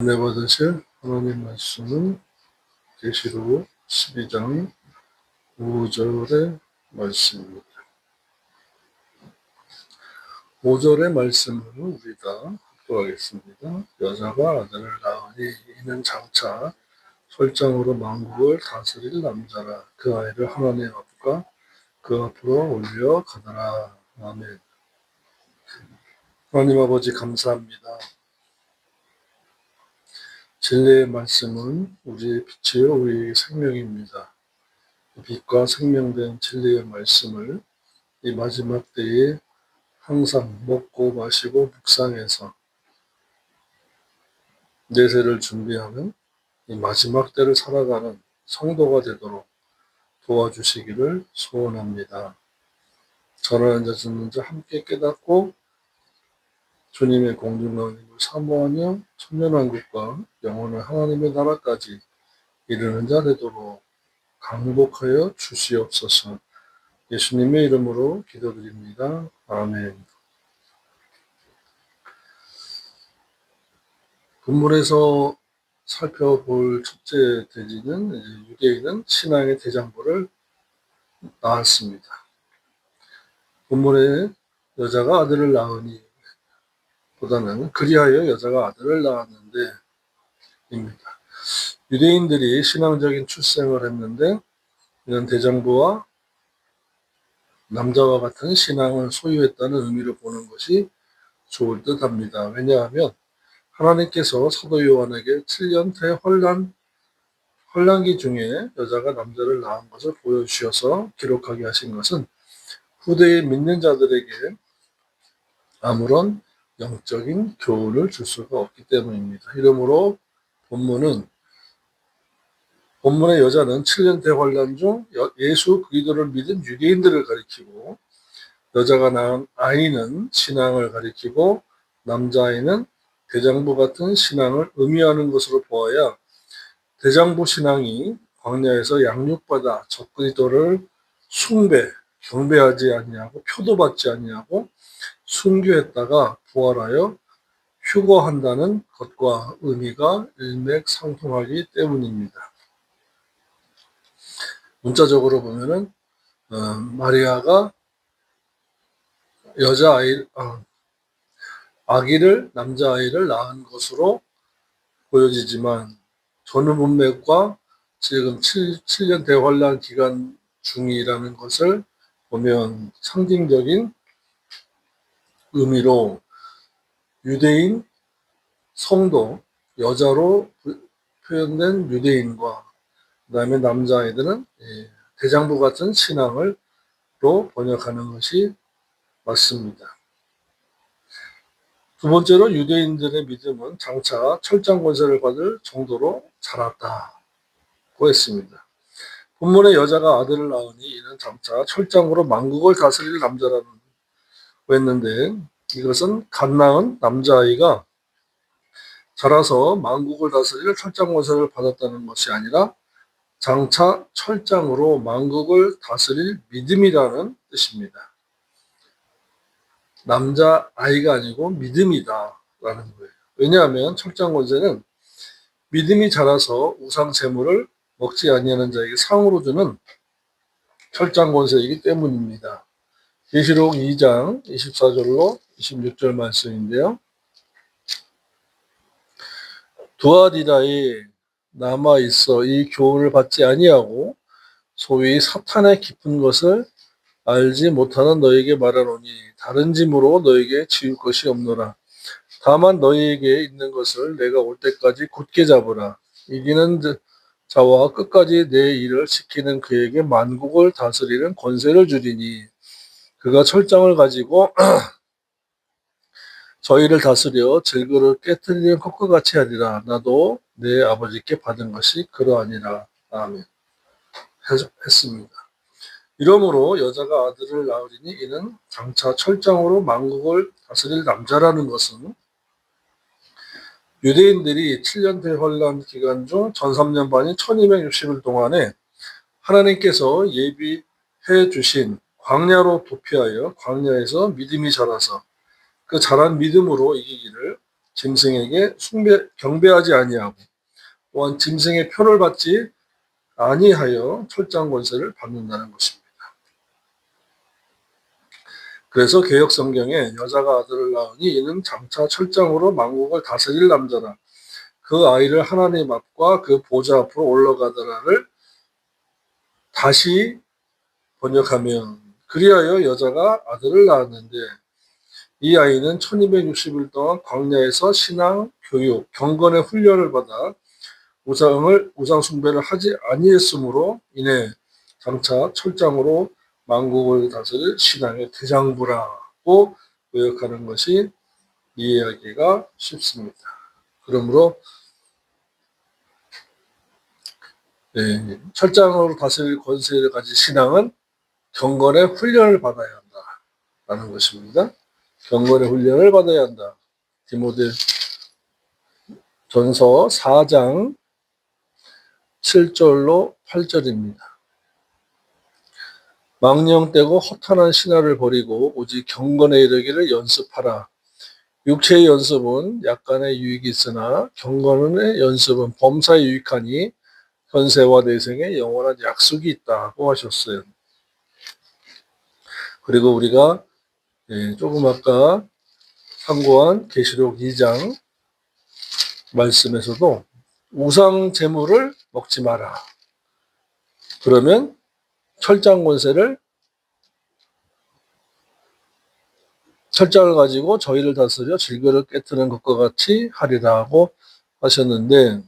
은혜 받으실 하나님 말씀은 계시록 12장 5절의 말씀입니다. 5절의 말씀을 우리가 독도하겠습니다. 여자가 아들을 낳으니 이는 장차 철장으로 만국을 다스릴 남자라. 그 아이를 하나님 앞과 그 앞으로 올려가더라. 아멘. 하나님 아버지 감사합니다. 진리의 말씀은 우리의 빛이요 우리의 생명입니다. 빛과 생명된 진리의 말씀을 이 마지막 때에 항상 먹고 마시고 묵상해서 내세를 준비하는 이 마지막 때를 살아가는 성도가 되도록 도와주시기를 소원합니다. 전하는 자 듣는 자 함께 깨닫고 주님의 공중나님을 사모하며 천년왕국과 영원한 하나님의 나라까지 이르는 자 되도록 강복하여 주시옵소서. 예수님의 이름으로 기도드립니다. 아멘. 본문에서 살펴볼 첫째 대지는 유대인은 신앙의 대장부를 낳았습니다. 본문에 여자가 아들을 낳으니 보다는 그리하여 여자가 아들을 낳았는데 입니다. 유대인들이 신앙적인 출생을 했는데 이런 대장부와 남자와 같은 신앙을 소유했다는 의미로 보는 것이 좋을 듯 합니다. 왜냐하면 하나님께서 사도 요한에게 7년 혼란기 중에 여자가 남자를 낳은 것을 보여주셔서 기록하게 하신 것은 후대의 믿는 자들에게 아무런 영적인 교훈을 줄 수가 없기 때문입니다. 이러므로 본문의 여자는 7년 대환란 중 예수 그리스도를 믿은 유대인들을 가리키고 여자가 낳은 아이는 신앙을 가리키고 남자아이는 대장부 같은 신앙을 의미하는 것으로 보아야 대장부 신앙이 광야에서 양육받아 적그리스도를 경배하지 아니하고 표도받지 아니하고 순교했다가 부활하여 휴거한다는 것과 의미가 일맥상통하기 때문입니다. 문자적으로 보면은 마리아가 아기를 남자아이를 낳은 것으로 보여지지만 전후 문맥과 지금 7년 대환란 기간 중이라는 것을 보면 상징적인 의미로 유대인 성도 여자로 표현된 유대인과 그 다음에 남자아이들은 대장부 같은 신앙으로 번역하는 것이 맞습니다. 두 번째로 유대인들의 믿음은 장차 철장 권세를 받을 정도로 자랐다고 했습니다. 본문의 여자가 아들을 낳으니 이는 장차 철장으로 만국을 다스릴 남자라고 했는데 이것은 갓 낳은 남자아이가 자라서 만국을 다스릴 철장 권세를 받았다는 것이 아니라 장차 철장으로 만국을 다스릴 믿음이라는 뜻입니다. 남자아이가 아니고 믿음이다라는 거예요. 왜냐하면 철장 권세는 믿음이 자라서 우상 제물을 먹지 아니하는 자에게 상으로 주는 철장 권세이기 때문입니다. 계시록 2장 24절로 26절 말씀인데요. 두아디라에 남아있어 이 교훈을 받지 아니하고 소위 사탄의 깊은 것을 알지 못하는 너에게 말하노니 다른 짐으로 너에게 지울 것이 없노라. 다만 너희에게 있는 것을 내가 올 때까지 굳게 잡으라. 이기는 자와 끝까지 내 일을 지키는 그에게 만국을 다스리는 권세를 주리니 그가 철장을 가지고 저희를 다스려 질그릇 깨뜨리는 것과 같이 하리라. 나도 내 아버지께 받은 것이 그러하니라. 아멘. 했습니다. 이러므로 여자가 아들을 낳으리니 이는 장차 철장으로 만국을 다스릴 남자라는 것은 유대인들이 7년 대환란 기간 중 전 3년 반인 1260일 동안에 하나님께서 예비해 주신 광야로 도피하여 광야에서 믿음이 자라서 그 자란 믿음으로 이기기를 짐승에게 경배하지 아니하고 또한 짐승의 표를 받지 아니하여 철장 권세를 받는다는 것입니다. 그래서 개역 성경에 여자가 아들을 낳으니 이는 장차 철장으로 만국을 다스릴 남자라. 그 아이를 하나님 앞과 그 보좌 앞으로 올라가더라를 다시 번역하면 그리하여 여자가 아들을 낳았는데 이 아이는 1260일 동안 광야에서 신앙, 교육, 경건의 훈련을 받아 우상 숭배를 하지 아니했으므로 인해 장차 철장으로 만국을 다스릴 신앙의 대장부라고 요약하는 것이 이해하기가 쉽습니다. 그러므로 철장으로 다스릴 권세를 가진 신앙은 경건의 훈련을 받아야 한다라는 것입니다. 경건의 훈련을 받아야 한다. 디모데 전서 4장 7절로 8절입니다. 망령되고 허탄한 신화를 버리고 오직 경건에 이르기를 연습하라. 육체의 연습은 약간의 유익이 있으나 경건의 연습은 범사에 유익하니 현세와 내생에 영원한 약속이 있다고 하셨어요. 그리고 우리가 조금 아까 참고한 계시록 2장 말씀에서도 우상 제물을 먹지 마라. 그러면 철장 권세를 철장을 가지고 저희를 다스려 질그를 깨트는 것과 같이 하리라고 하셨는데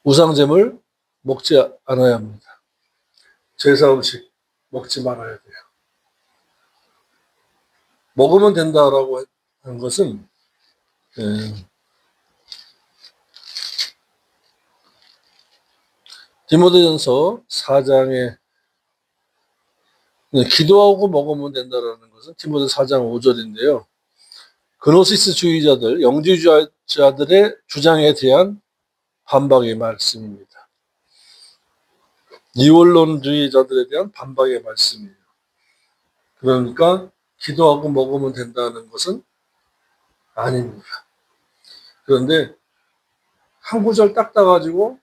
우상 제물 먹지 않아야 합니다. 제사 음식 먹지 말아야 돼요. 먹으면 된다라고 한 것은 디모데전서 4장에 기도하고 먹으면 된다라는 것은 디모데 4장 5절인데요. 그노시스주의자들, 영지주의자들의 주장에 대한 반박의 말씀입니다. 이원론주의자들에 대한 반박의 말씀이에요. 그러니까 기도하고 먹으면 된다는 것은 아닙니다. 그런데 한 구절 딱 따가지고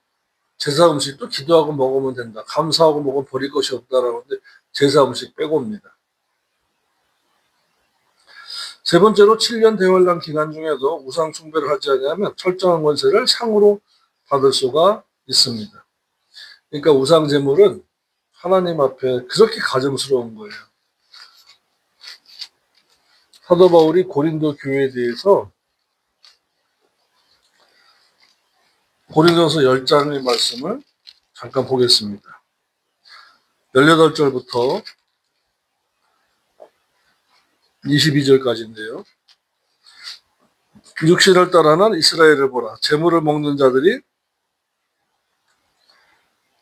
제사 음식도 기도하고 먹으면 된다. 감사하고 먹으면 버릴 것이 없다라고 하는데 제사 음식 빼고입니다. 세 번째로 7년 대환란 기간 중에도 우상 숭배를 하지 않으면 철저한 권세를 상으로 받을 수가 있습니다. 그러니까 우상 제물은 하나님 앞에 그렇게 가증스러운 거예요. 사도 바울이 고린도 교회에 대해서 고린도서 10장의 말씀을 잠깐 보겠습니다. 18절부터 22절까지인데요. 육신을 따라는 이스라엘을 보라. 제물을 먹는 자들이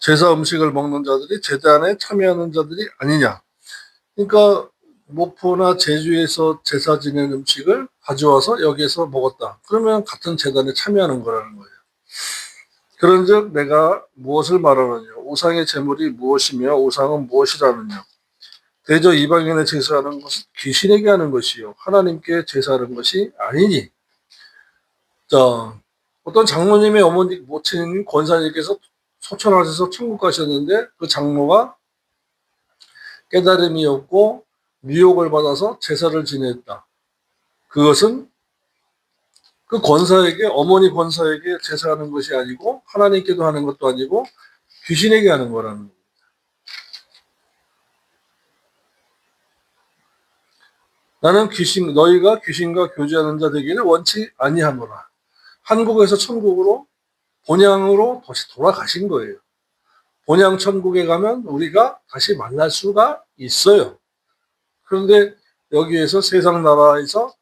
제사 음식을 먹는 자들이 제단에 참여하는 자들이 아니냐. 그러니까 목포나 제주에서 제사 지낸 음식을 가져와서 여기에서 먹었다. 그러면 같은 제단에 참여하는 거라는 거예요. 그런즉 내가 무엇을 말하느냐. 우상의 제물이 무엇이며 우상은 무엇이라느냐. 대저 이방인의 제사하는 것은 귀신에게 하는 것이요 하나님께 제사하는 것이 아니니. 자, 어떤 장로님의 어머니 모친인 권사님께서 소천하셔서 천국 가셨는데 그 장로가 깨달음이 없고 미혹을 받아서 제사를 지냈다. 그것은 그 권사에게, 어머니 권사에게 제사하는 것이 아니고 하나님께도 하는 것도 아니고 귀신에게 하는 거라는 겁니다. 나는 너희가 귀신과 교제하는 자 되기를 원치 아니하노라. 한국에서 천국으로 본향으로 다시 돌아가신 거예요. 본향 천국에 가면 우리가 다시 만날 수가 있어요. 그런데 여기에서 세상 나라에서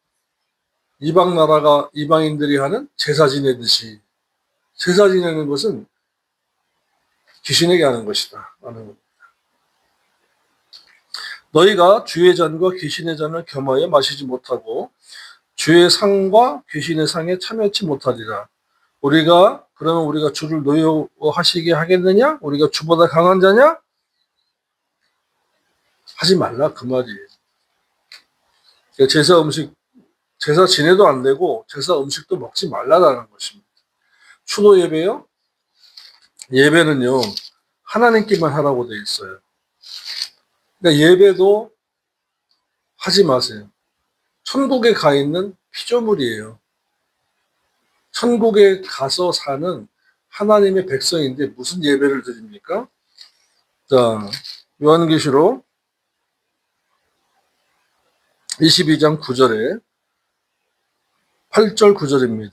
이방인들이 하는 제사 지내듯이 제사 지내는 것은 귀신에게 하는 것이다. 너희가 주의 잔과 귀신의 잔을 겸하여 마시지 못하고 주의 상과 귀신의 상에 참여치 못하리라. 그러면 우리가 주를 노여워하시게 하겠느냐? 우리가 주보다 강한 자냐? 하지 말라 그 말이에요. 제사 음식 제사 지내도 안 되고 제사 음식도 먹지 말라라는 것입니다. 추도 예배요? 예배는요, 하나님께만 하라고 되어 있어요. 그러니까 예배도 하지 마세요. 천국에 가 있는 피조물이에요. 천국에 가서 사는 하나님의 백성인데 무슨 예배를 드립니까? 자, 요한계시록 22장 9절에 8절 9절입니다.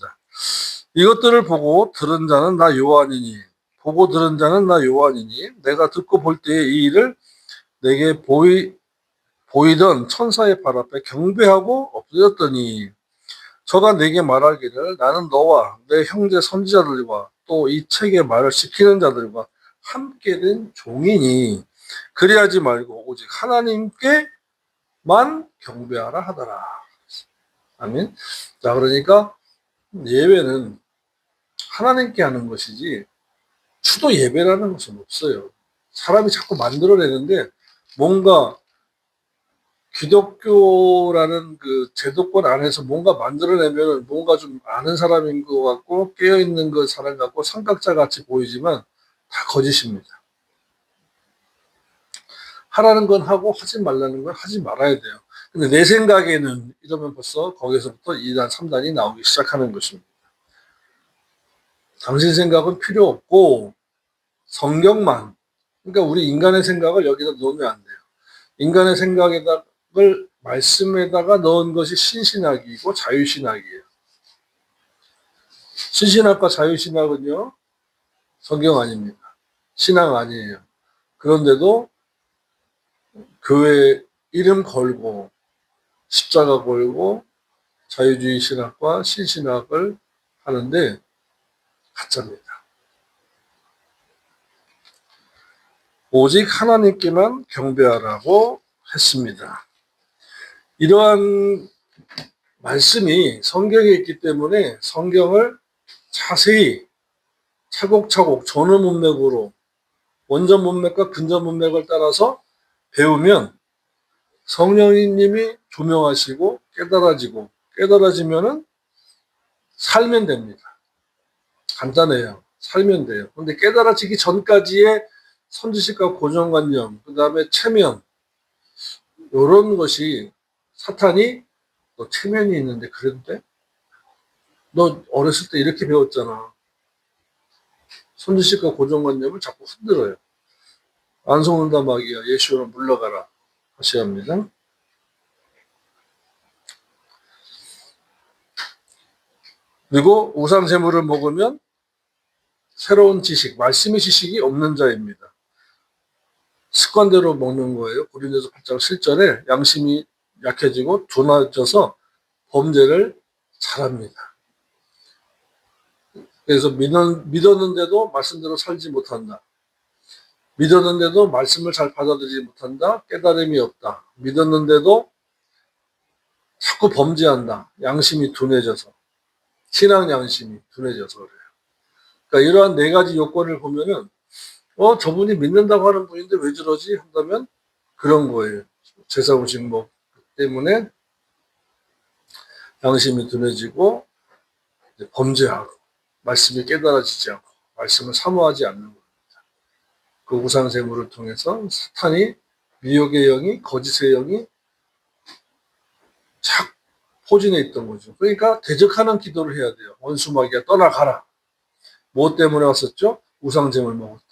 이것들을 보고 들은 자는 나 요한이니 보고 들은 자는 나 요한이니 내가 듣고 볼 때에 이 일을 내게 보이던 천사의 발 앞에 경배하고 엎드렸더니 저가 내게 말하기를 나는 너와 내 형제 선지자들과 또 이 책의 말을 지키는 자들과 함께 된 종이니 그리하지 말고 오직 하나님께만 경배하라 하더라. 아멘. 자, 그러니까 예배는 하나님께 하는 것이지 추도 예배라는 것은 없어요. 사람이 자꾸 만들어내는데 뭔가 기독교라는 그 제도권 안에서 뭔가 만들어내면 뭔가 좀 아는 사람인 것 같고 깨어있는 그 사람 같고 삼각자 같이 보이지만 다 거짓입니다. 하라는 건 하고 하지 말라는 건 하지 말아야 돼요. 근데 내 생각에는 이러면 벌써 거기서부터 2단, 3단이 나오기 시작하는 것입니다. 당신 생각은 필요 없고 성경만, 그러니까 우리 인간의 생각을 여기다 넣으면 안 돼요. 인간의 생각을 말씀에다가 넣은 것이 신신학이고 자유신학이에요. 신신학과 자유신학은요, 성경 아닙니다. 신앙 아니에요. 그런데도 교회 이름 걸고 십자가 걸고 자유주의 신학과 신신학을 하는데 가짜입니다. 오직 하나님께만 경배하라고 했습니다. 이러한 말씀이 성경에 있기 때문에 성경을 자세히 차곡차곡 전후 문맥으로 원전 문맥과 근전 문맥을 따라서 배우면 성령님이 조명하시고 깨달아지면은 살면 됩니다. 간단해요. 살면 돼요. 근데 깨달아지기 전까지의 선지식과 고정관념, 그 다음에 체면, 이런 것이 사탄이 너 체면이 있는데 그래도 돼? 너 어렸을 때 이렇게 배웠잖아. 선지식과 고정관념을 자꾸 흔들어요. 안 속는다 마귀야. 예수로 물러가라. 하셔야 합니다. 그리고 우상제물을 먹으면 새로운 지식, 말씀의 지식이 없는 자입니다. 습관대로 먹는 거예요. 고린도서 8장 7절에 양심이 약해지고 둔해져서 범죄를 잘합니다. 그래서 믿었는데도 말씀대로 살지 못한다. 믿었는데도 말씀을 잘 받아들이지 못한다. 깨달음이 없다. 믿었는데도 자꾸 범죄한다. 양심이 둔해져서. 신앙 양심이 둔해져서 그래요. 그러니까 이러한 네 가지 요건을 보면은 저분이 믿는다고 하는 분인데 왜 저러지? 한다면 그런 거예요. 제사 음식 먹 때문에 양심이 둔해지고 범죄하고 말씀이 깨달아지지 않고 말씀을 사모하지 않는 겁니다. 그 우상제물을 통해서 사탄이 미혹의 영이 거짓의 영이 착 포진해 있던 거죠. 그러니까 대적하는 기도를 해야 돼요. 원수 마귀야 떠나가라. 뭐 때문에 왔었죠? 우상제물 먹었다.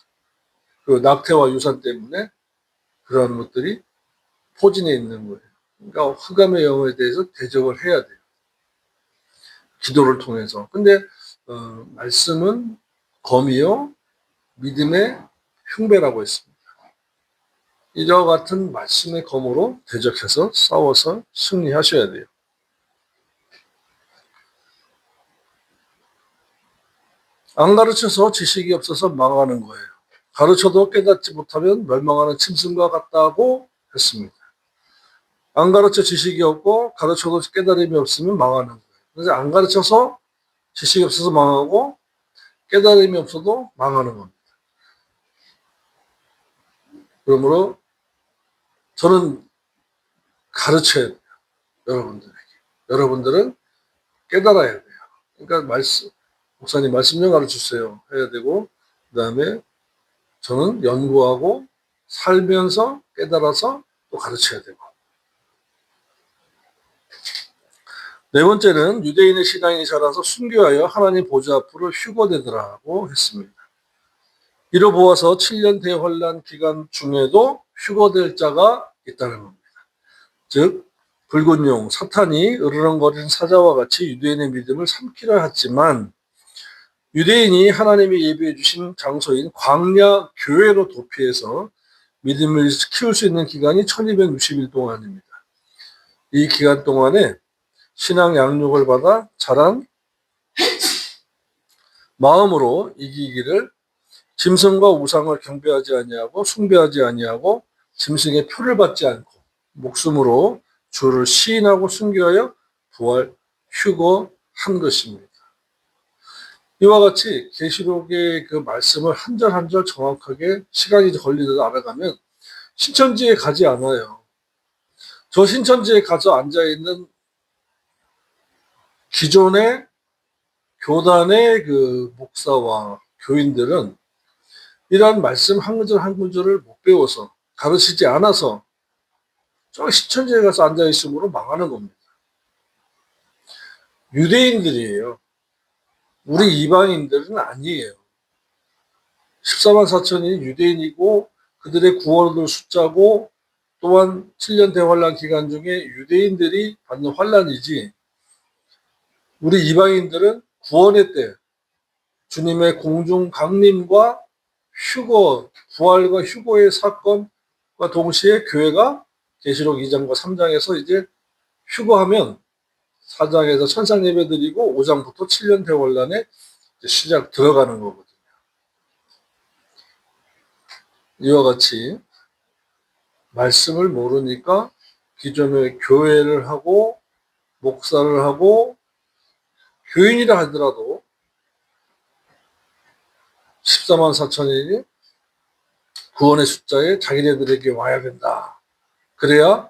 그 낙태와 유산 때문에 그러한 것들이 포진해 있는 거예요. 그러니까 흑암의 영에 대해서 대적을 해야 돼요. 기도를 통해서. 근데 말씀은 검이요 믿음의 흉배라고 했습니다. 이와 같은 말씀의 검으로 대적해서 싸워서 승리하셔야 돼요. 안 가르쳐서 지식이 없어서 망하는 거예요. 가르쳐도 깨닫지 못하면 멸망하는 짐승과 같다고 했습니다. 안 가르쳐 지식이 없고 가르쳐도 깨달음이 없으면 망하는 거예요. 그래서 안 가르쳐서 지식이 없어서 망하고 깨달음이 없어도 망하는 겁니다. 그러므로 저는 가르쳐야 돼요. 여러분들에게. 여러분들은 깨달아야 돼요. 그러니까 목사님 말씀 좀 가르쳐주세요 해야 되고, 그 다음에 저는 연구하고 살면서 깨달아서 또 가르쳐야 되고. 네 번째는 유대인의 신앙이 자라서 순교하여 하나님 보좌 앞으로 휴거되더라고 했습니다. 이로 보아서 7년 대환란 기간 중에도 휴거될 자가 있다는 겁니다. 즉 붉은 용 사탄이 으르렁거리는 사자와 같이 유대인의 믿음을 삼키려 했지만, 유대인이 하나님이 예비해 주신 장소인 광야 교회로 도피해서 믿음을 키울 수 있는 기간이 1260일 동안입니다. 이 기간 동안에 신앙 양육을 받아 자란 마음으로 이기기를, 짐승과 우상을 경배하지 아니하고 숭배하지 아니하고 짐승의 표를 받지 않고 목숨으로 주를 시인하고 순교하여 부활 휴거한 것입니다. 이와 같이 계시록의 그 말씀을 한 절 한 절 정확하게 시간이 걸리듯 알아가면 신천지에 가지 않아요. 저 신천지에 가서 앉아있는 기존의 교단의 그 목사와 교인들은 이러한 말씀 한 구절 한 구절을 못 배워서, 가르치지 않아서 저 신천지에 가서 앉아있음으로 망하는 겁니다. 유대인들이에요. 우리 이방인들은 아니에요. 14만 4천이 유대인이고 그들의 구원을 숫자고, 또한 7년 대환란 기간 중에 유대인들이 받는 환란이지, 우리 이방인들은 구원의 때 주님의 공중 강림과 휴거, 부활과 휴거의 사건과 동시에 교회가 계시록 2장과 3장에서 이제 휴거하면 4장에서 천상 예배 드리고 5장부터 7년 대환란에 시작 들어가는 거거든요. 이와 같이 말씀을 모르니까 기존의 교회를 하고 목사를 하고 교인이라 하더라도 14만 4천인이 구원의 숫자에 자기네들에게 와야 된다. 그래야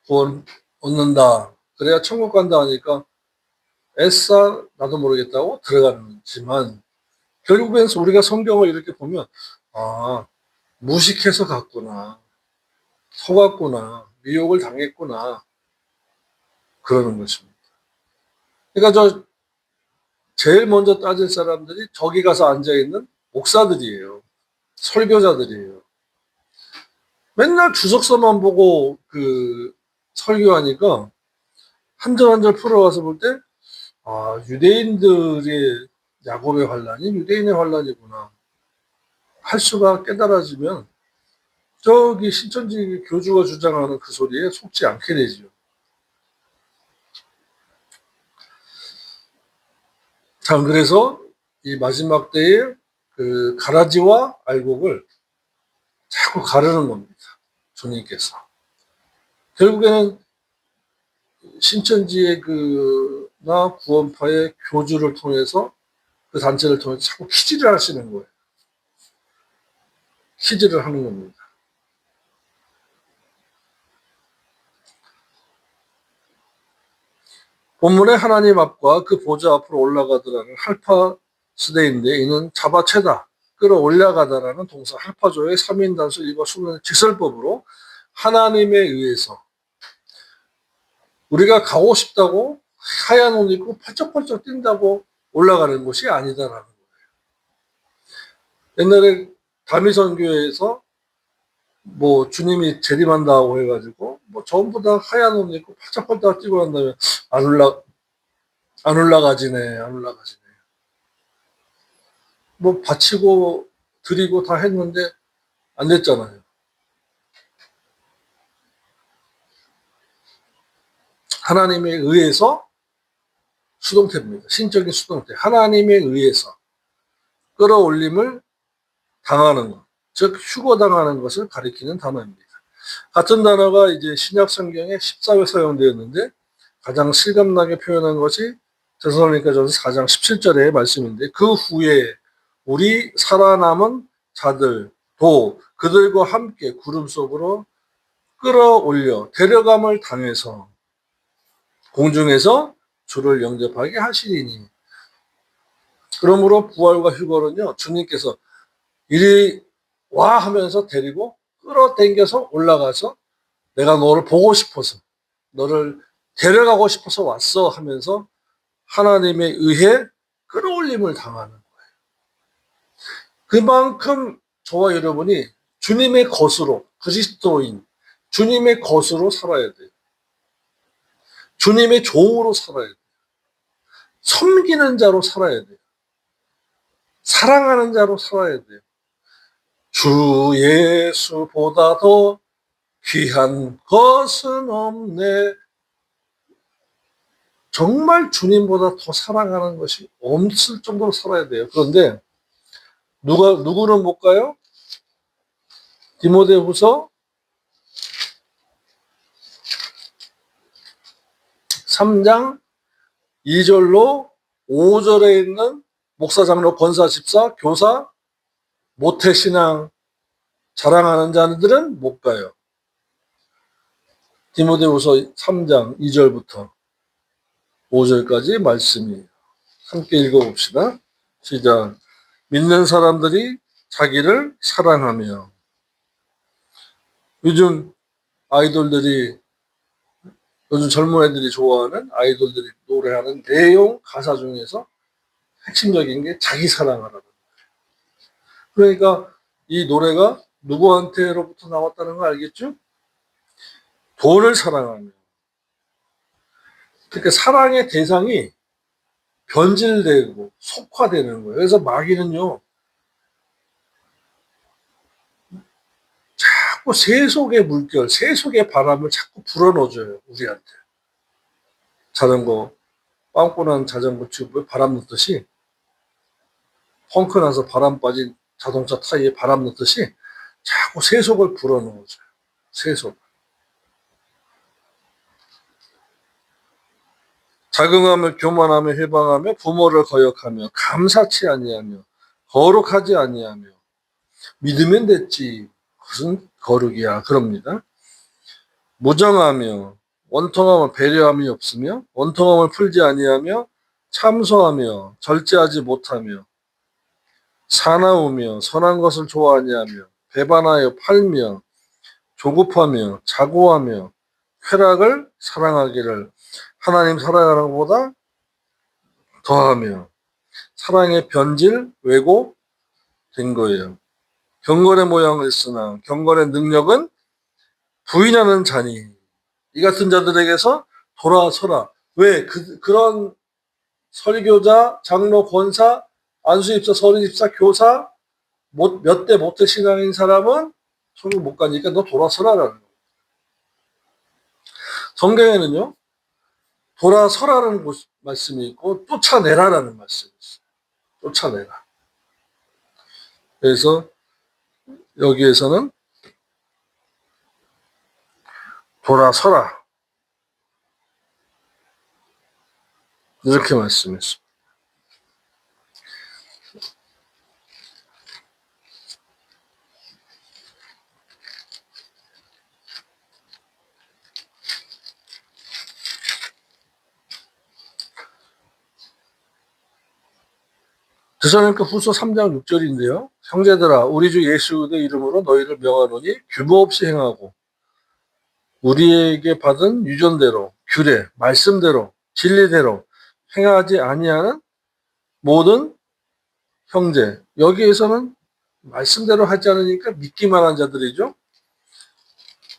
구원 얻는다. 그래야 천국 간다 하니까 애써 나도 모르겠다고 들어가지만, 결국엔 우리가 성경을 이렇게 보면 무식해서 갔구나, 속았구나, 미혹을 당했구나, 그러는 것입니다. 그러니까 제일 먼저 따질 사람들이 저기 가서 앉아있는 목사들이에요. 설교자들이에요. 맨날 주석서만 보고 설교하니까 한 절 한 절 풀어와서 볼 때, 유대인들의 야곱의 환란이 유대인의 환란이구나 할 수가 깨달아지면, 저기 신천지 교주가 주장하는 그 소리에 속지 않게 되죠. 참, 그래서 이 마지막 때에 그 가라지와 알곡을 자꾸 가르는 겁니다. 주님께서. 결국에는 신천지의 나 구원파의 교주를 통해서, 그 단체를 통해서 자꾸 키질을 하시는 거예요. 키질을 하는 겁니다. 본문에 하나님 앞과 그 보좌 앞으로 올라가더라는 할파스데인데, 이는 잡아채다, 끌어올라가다라는 동사 할파조의 3인 단수 일과 수는 직설법으로 하나님에 의해서, 우리가 가고 싶다고 하얀 옷 입고 펄쩍펄쩍 뛴다고 올라가는 것이 아니다라는 거예요. 옛날에 다미선교회에서 주님이 재림한다고 해가지고 전부 다 하얀 옷 입고 펄쩍펄쩍 뛰고 난 다음에 안 올라가지네. 바치고 드리고 다 했는데 안 됐잖아요. 하나님에 의해서 수동태입니다. 신적인 수동태. 하나님에 의해서 끌어올림을 당하는 것, 즉 휴거당하는 것을 가리키는 단어입니다. 같은 단어가 이제 신약 성경에 14회 사용되었는데, 가장 실감나게 표현한 것이 데살로니가전서 4장 17절의 말씀인데, 그 후에 우리 살아남은 자들도 그들과 함께 구름 속으로 끌어올려 데려감을 당해서 공중에서 주를 영접하게 하시리니. 그러므로 부활과 휴거는요, 주님께서 이리 와 하면서 데리고 끌어당겨서 올라가서 내가 너를 보고 싶어서, 너를 데려가고 싶어서 왔어 하면서 하나님에 의해 끌어올림을 당하는 거예요. 그만큼 저와 여러분이 주님의 것으로, 그리스도인, 주님의 것으로 살아야 돼요. 주님의 종으로 살아야 돼요. 섬기는 자로 살아야 돼요. 사랑하는 자로 살아야 돼요. 주 예수보다 더 귀한 것은 없네. 정말 주님보다 더 사랑하는 것이 없을 정도로 살아야 돼요. 그런데 누구는 못 가요? 디모데후서 3장 2절로 5절에 있는 목사, 장로, 권사, 집사, 교사, 모태신앙 자랑하는 자들은 못 가요. 디모데후서 3장 2절부터 5절까지 말씀이에요. 함께 읽어봅시다. 시작. 믿는 사람들이 자기를 사랑하며. 요즘 아이돌들이, 요즘 젊은 애들이 좋아하는 아이돌들이 노래하는 내용 가사 중에서 핵심적인 게 자기 사랑하라는 거예요. 그러니까 이 노래가 누구한테로부터 나왔다는 거 알겠죠? 돈을 사랑하며. 그러니까 사랑의 대상이 변질되고 속화되는 거예요. 그래서 마귀는요, 자꾸 세속의 물결, 세속의 바람을 자꾸 불어넣어줘요, 우리한테. 자전거, 빵꾸 난 자전거 튜브에 바람 넣듯이, 펑크 나서 바람 빠진 자동차 타이에 바람 넣듯이 자꾸 세속을 불어넣어줘요. 세속. 자긍하며 교만하며 해방하며 부모를 거역하며 감사치 아니하며 거룩하지 아니하며 믿으면 됐지 무슨 거룩이야 그럽니다. 무정하며 원통함을 배려함이 없으며 원통함을 풀지 아니하며 참소하며 절제하지 못하며 사나우며 선한 것을 좋아하지 하며 배반하여 팔며 조급하며 자고하며 쾌락을 사랑하기를 하나님 사랑하는 것보다 더하며 사랑의 변질 왜곡된 거예요. 경건의 모양을 쓰나 경건의 능력은 부인하는 자니 이 같은 자들에게서 돌아서라. 왜? 그런 설교자, 장로, 권사, 안수집사, 서리집사, 교사 몇 대 못해 신앙인 사람은 천국 못 가니까 너 돌아서라라는 거예요. 성경에는요. 돌아서라는 말씀이 있고 쫓아내라라는 말씀이 있어요. 쫓아내라. 그래서 여기에서는 돌아서라 이렇게 말씀했습니다. 데살로니가 후서 3장 6절인데요. 형제들아 우리 주 예수 그리스도의 이름으로 너희를 명하노니 규모 없이 행하고 우리에게 받은 유전대로 규례 말씀대로 진리대로 행하지 아니하는 모든 형제. 여기에서는 말씀대로 하지 않으니까 믿기만 한 자들이죠.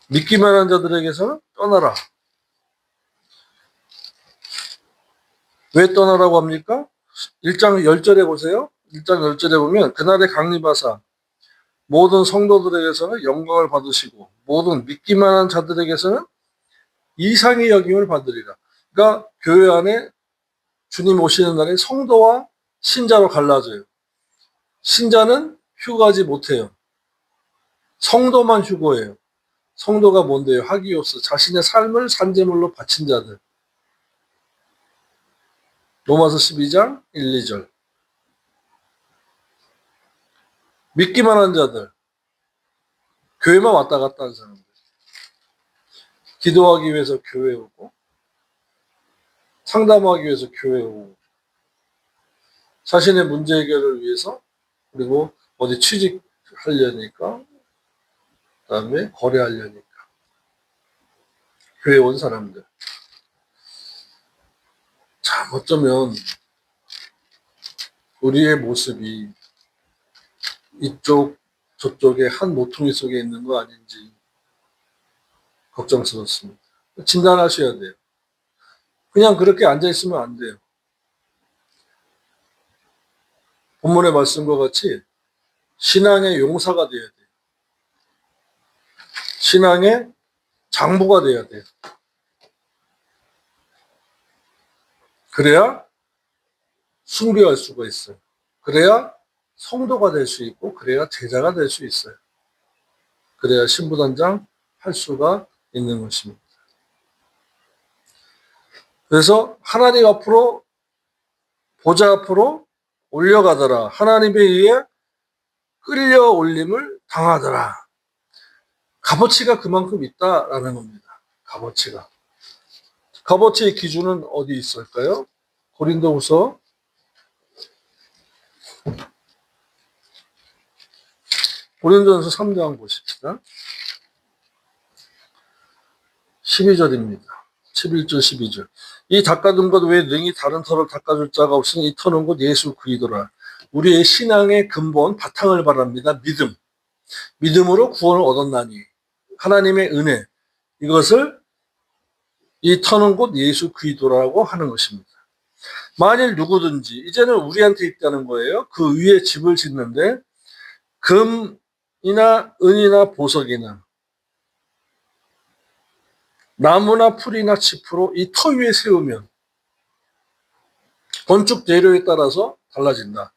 믿기만 한 자들에게서는 떠나라. 왜 떠나라고 합니까? 1장 10절에 보세요. 1장 10절에 보면 그날의 강림하사 모든 성도들에게서는 영광을 받으시고 모든 믿기만 한 자들에게서는 이상의 여김을 받으리라. 그러니까 교회 안에 주님 오시는 날에 성도와 신자로 갈라져요. 신자는 휴가하지 못해요. 성도만 휴거해요. 성도가 뭔데요? 하기오스, 자신의 삶을 산제물로 바친 자들. 로마서 12장 1, 2절. 믿기만 한 자들. 교회만 왔다 갔다 하는 사람들. 기도하기 위해서 교회에 오고 상담하기 위해서 교회에 오고, 자신의 문제 해결을 위해서, 그리고 어디 취직하려니까, 그다음에 거래하려니까 교회에 온 사람들. 참 어쩌면 우리의 모습이 이쪽 저쪽에 한 모퉁이 속에 있는 거 아닌지 걱정스럽습니다. 진단하셔야 돼요. 그냥 그렇게 앉아있으면 안 돼요. 본문의 말씀과 같이 신앙의 용사가 돼야 돼요. 신앙의 장부가 돼야 돼요. 그래야 순교할 수가 있어요. 그래야 성도가 될 수 있고, 그래야 제자가 될 수 있어요. 그래야 신부단장 할 수가 있는 것입니다. 그래서 하나님 앞으로, 보좌 앞으로 올려가더라. 하나님에 의해 끌려 올림을 당하더라. 값어치가 그만큼 있다라는 겁니다. 값어치가. 값어치의 기준은 어디 있을까요? 고린도후서 3장 보십시다. 12절입니다. 11절 12절. 이 닦아둔 것 외에 능히 다른 터를 닦아줄 자가 없으니 이 터는 곧 예수 그리스도라. 우리의 신앙의 근본 바탕을 바랍니다. 믿음. 믿음으로 구원을 얻었나니 하나님의 은혜, 이것을 이 터는 곧 예수 그리스도라고 하는 것입니다. 만일 누구든지, 이제는 우리한테 있다는 거예요. 그 위에 집을 짓는데 금이나 은이나 보석이나 나무나 풀이나 짚으로 이 터 위에 세우면 건축 재료에 따라서 달라진다.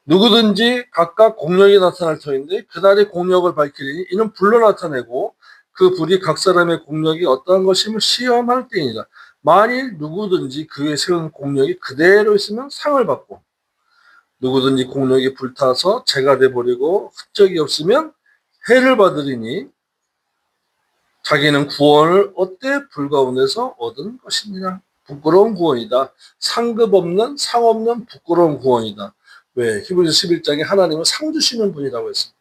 누구든지 각각 공력이 나타날 터인데 그날의 공력을 밝히리니 이는 불로 나타내고 그 불이 각 사람의 공력이 어떠한 것임을 시험할 때이니라. 만일 누구든지 그 위에 세운 공력이 그대로 있으면 상을 받고, 누구든지 공력이 불타서 재가 돼버리고 흔적이 없으면 해를 받으리니 자기는 구원을 얻되 불 가운데서 얻은 것입니다. 부끄러운 구원이다. 상급 없는, 상 없는 부끄러운 구원이다. 왜? 히브리서 11장에 하나님은 상 주시는 분이라고 했습니다.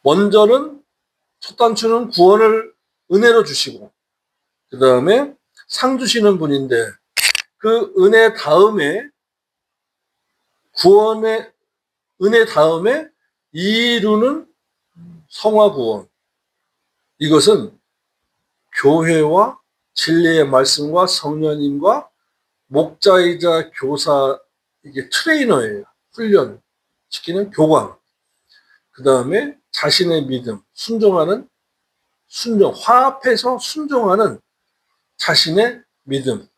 먼저는 첫 단추는 구원을 은혜로 주시고, 그 다음에 상 주시는 분인데, 그 은혜 다음에, 구원의 은혜 다음에 이루는 성화 구원. 이것은 교회와 진리의 말씀과 성령님과 목자이자 교사, 이게 트레이너예요. 훈련 시키는 교관. 그 다음에 자신의 믿음, 순종하는, 화합해서 순종하는 자신의 믿음.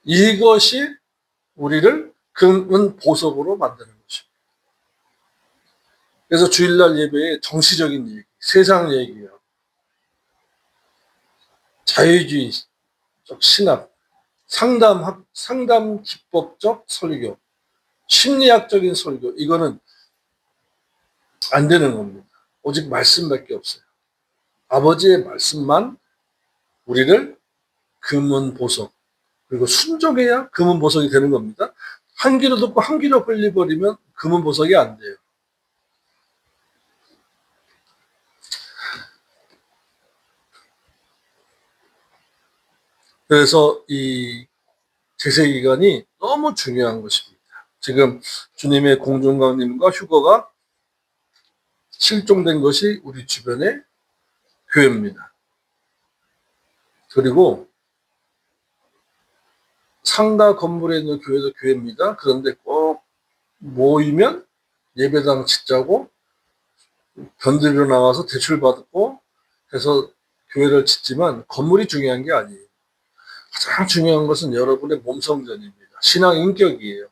이것이 우리를 금은 보석으로 만드는 것입니다. 그래서 주일날 예배에 정치적인 얘기, 세상 얘기예요. 자유주의적 신학, 상담 기법적 설교, 심리학적인 설교, 이거는 안 되는 겁니다. 오직 말씀밖에 없어요. 아버지의 말씀만 우리를 금은 보석, 그리고 순종해야 금은 보석이 되는 겁니다. 한 귀로 듣고 한 귀로 흘려버리면 금은 보석이 안 돼요. 그래서 이 제세 기간이 너무 중요한 것입니다. 지금 주님의 공중강림과 휴거가 실종된 것이 우리 주변의 교회입니다. 그리고 상가 건물에 있는 교회도 교회입니다. 그런데 꼭 모이면 예배당 짓자고 변들이로 나와서 대출 받고 해서 교회를 짓지만 건물이 중요한 게 아니에요. 가장 중요한 것은 여러분의 몸성전입니다. 신앙 인격이에요.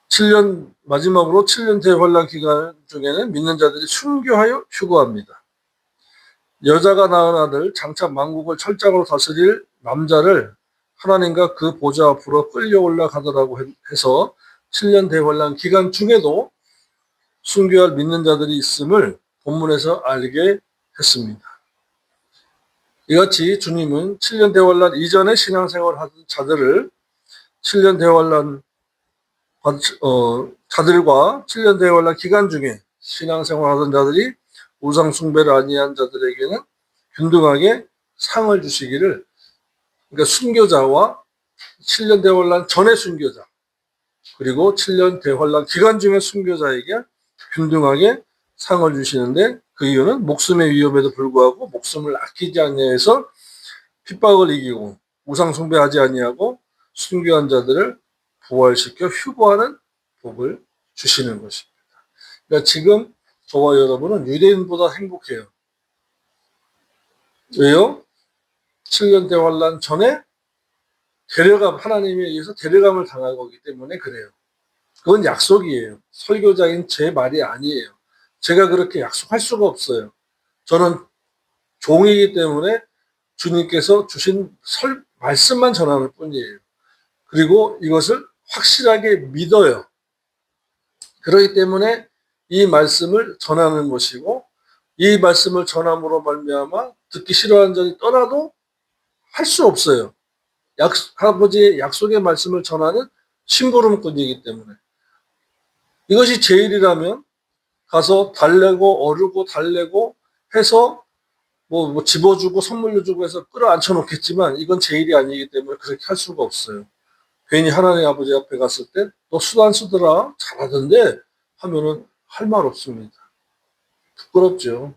7년, 마지막으로 7년 대환란 기간 중에는 믿는 자들이 순교하여 휴거합니다. 여자가 낳은 아들, 장차 만국을 철장으로 다스릴 남자를 하나님과 그 보좌 앞으로 끌려 올라가더라고 해서 7년 대환란 기간 중에도 순교할 믿는 자들이 있음을 본문에서 알게 했습니다. 이같이 주님은 7년 대환란 이전에 신앙생활 하던 자들을 7년 대환란 자들과 7년 대환란 기간 중에 신앙생활 하던 자들이 우상 숭배를 아니한 자들에게는 균등하게 상을 주시기를, 그러니까 순교자와 7년 대환란 전의 순교자 그리고 7년 대환란 기간 중의 순교자에게 균등하게 상을 주시는데, 그 이유는 목숨의 위협에도 불구하고 목숨을 아끼지 아니해서 핍박을 이기고 우상 숭배하지 아니하고 순교한 자들을 부활시켜 휴보하는 복을 주시는 것입니다. 그러니까 지금 저와 여러분은 유대인보다 행복해요. 왜요? 7년 대환란 전에 하나님에 의해서 데려감을 당한 거기 때문에 그래요. 그건 약속이에요. 설교자인 제 말이 아니에요. 제가 그렇게 약속할 수가 없어요. 저는 종이기 때문에 주님께서 주신 말씀만 전하는 뿐이에요. 그리고 이것을 확실하게 믿어요. 그렇기 때문에 이 말씀을 전하는 것이고, 이 말씀을 전함으로 말미암아 듣기 싫어하는 자들이 떠나도 할 수 없어요. 아버지의 약속의 말씀을 전하는 심부름꾼이기 때문에. 이것이 제 일이라면 가서 달래고 어르고 달래고 해서 뭐 집어주고 선물로 주고 해서 끌어앉혀 놓겠지만, 이건 제 일이 아니기 때문에 그렇게 할 수가 없어요. 괜히 하나님 아버지 앞에 갔을 때 너 수단 쓰더라 잘하던데 하면은 할 말 없습니다. 부끄럽죠.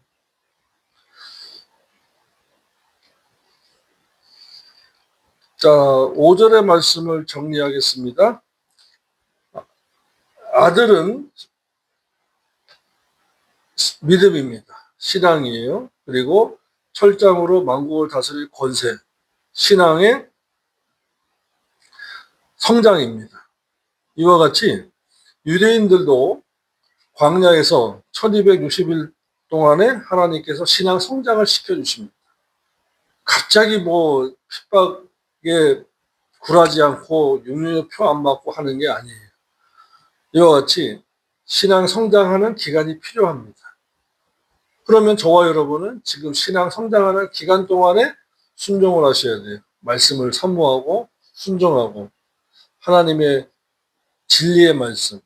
자, 5절의 말씀을 정리하겠습니다. 아들은 믿음입니다. 신앙이에요. 그리고 철장으로 만국을 다스릴 권세, 신앙의 성장입니다. 이와 같이 유대인들도 광야에서 1260일 동안에 하나님께서 신앙 성장을 시켜주십니다. 갑자기 뭐 핍박에 굴하지 않고 육류표 안 맞고 하는 게 아니에요. 이와 같이 신앙 성장하는 기간이 필요합니다. 그러면 저와 여러분은 지금 신앙 성장하는 기간 동안에 순종을 하셔야 돼요. 말씀을 사모하고 순종하고 하나님의 진리의 말씀,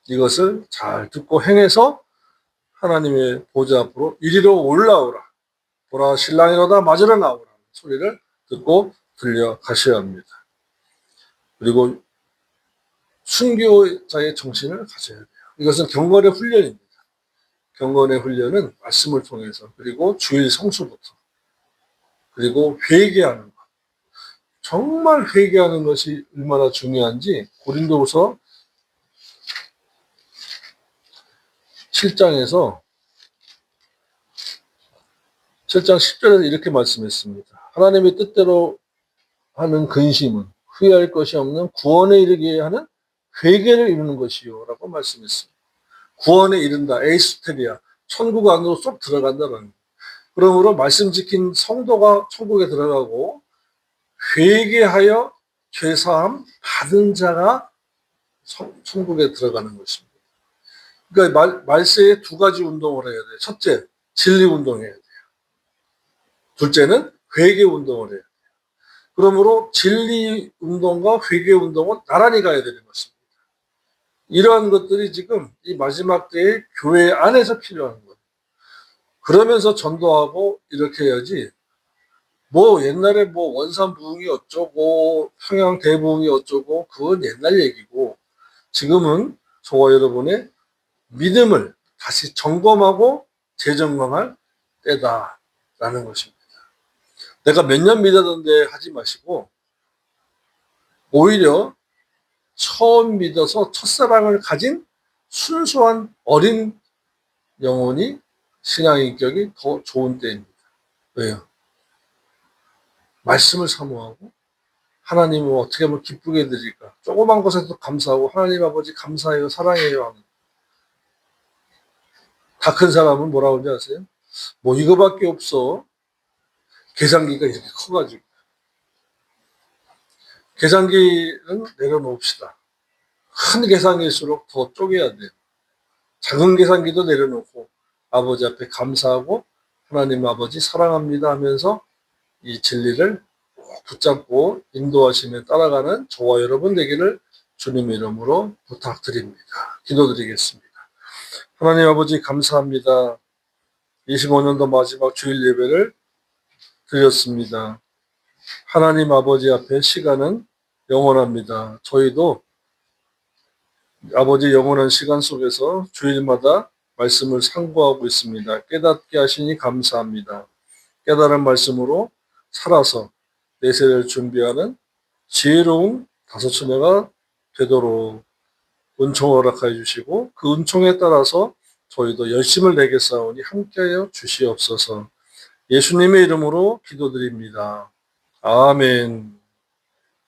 이것을 잘 듣고 행해서 하나님의 보좌 앞으로 이리로 올라오라. 보라 신랑이로다 맞으러 나오라. 소리를 듣고 들려가셔야 합니다. 그리고 순교자의 정신을 가져야 돼요. 이것은 경건의 훈련입니다. 경건의 훈련은 말씀을 통해서, 그리고 주일 성수부터, 그리고 회개하는 것. 정말 회개하는 것이 얼마나 중요한지 고린도후서 7장에서 7장 10절에서 이렇게 말씀했습니다. 하나님의 뜻대로 하는 근심은 후회할 것이 없는 구원에 이르게 하는 회개를 이루는 것이요 라고 말씀했습니다. 구원에 이른다, 에이스테리아, 천국 안으로 쏙 들어간다는 거예요. 그러므로 말씀 지킨 성도가 천국에 들어가고 회개하여 죄사함 받은 자가 천국에 들어가는 것입니다. 그러니까 말세에 두 가지 운동을 해야 돼요. 첫째, 진리 운동해야 돼요. 둘째는 회개 운동을 해야 돼요. 그러므로 진리 운동과 회개 운동은 나란히 가야 되는 것입니다. 이러한 것들이 지금 이 마지막 때의 교회 안에서 필요한 거예요. 그러면서 전도하고 이렇게 해야지, 뭐 옛날에 뭐 원산 부흥이 어쩌고 평양 대부흥이 어쩌고 그건 옛날 얘기고, 지금은 저와 여러분의 믿음을 다시 점검하고 재점검할 때다라는 것입니다. 내가 몇 년 믿었는데 하지 마시고, 오히려 처음 믿어서 첫사랑을 가진 순수한 어린 영혼이 신앙의 인격이 더 좋은 때입니다. 왜요? 말씀을 사모하고 하나님을 어떻게 하면 기쁘게 드릴까? 조그만 것에도 감사하고 하나님 아버지 감사해요, 사랑해요 하는. 다 큰 사람은 뭐라고 하는지 아세요? 뭐 이거밖에 없어. 계산기가 이렇게 커가지고. 계산기는 내려놓읍시다. 큰 계산기일수록 더 쪼개야 돼요. 작은 계산기도 내려놓고 아버지 앞에 감사하고 하나님 아버지 사랑합니다 하면서 이 진리를 붙잡고 인도하심에 따라가는 저와 여러분 되기를 주님의 이름으로 부탁드립니다. 기도드리겠습니다. 하나님 아버지 감사합니다. 25년도 마지막 주일 예배를 드렸습니다. 하나님 아버지 앞에 시간은 영원합니다. 저희도 아버지 영원한 시간 속에서 주일마다 말씀을 상고하고 있습니다. 깨닫게 하시니 감사합니다. 깨달은 말씀으로 살아서 내세를 준비하는 지혜로운 다섯처녀가 되도록 은총 허락하여 주시고 그 은총에 따라서 저희도 열심을 내겠사오니 함께하여 주시옵소서. 예수님의 이름으로 기도드립니다. 아멘.